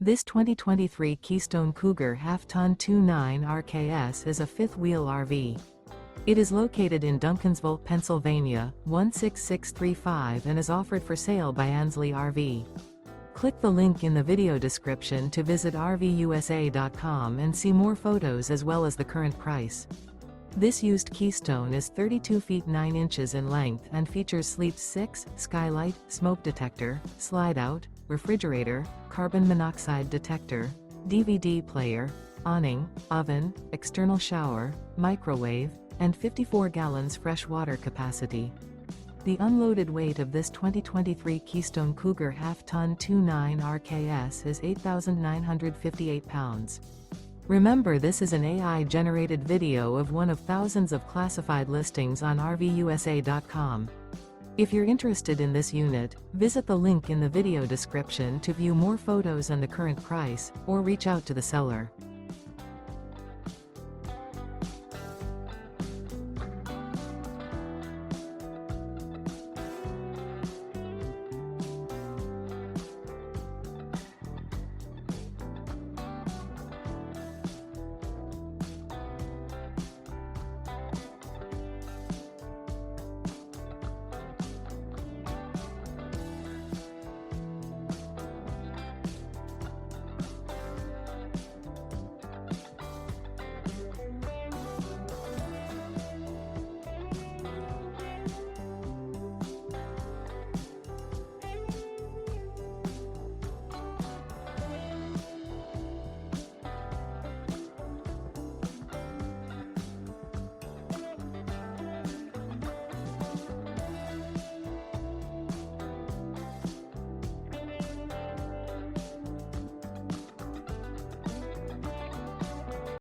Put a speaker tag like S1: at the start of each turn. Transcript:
S1: This 2023 Keystone Cougar Half-Ton 29 RKS is a fifth-wheel RV. It is located in Duncansville, Pennsylvania, 16635 and is offered for sale by Ansley RV. Click the link in the video description to visit RVUSA.com and see more photos as well as the current price. This used Keystone is 32 feet 9 inches in length and features Sleep 6, Skylight, smoke detector, Slideout, refrigerator, carbon monoxide detector, DVD player, awning, oven, external shower, microwave, and 54 gallons fresh water capacity. The unloaded weight of this 2023 Keystone Cougar Half-Ton 29 RKS is 8,958 pounds. Remember, this is an AI-generated video of one of thousands of classified listings on RVUSA.com. If you're interested in this unit, visit the link in the video description to view more photos and the current price, or reach out to the seller.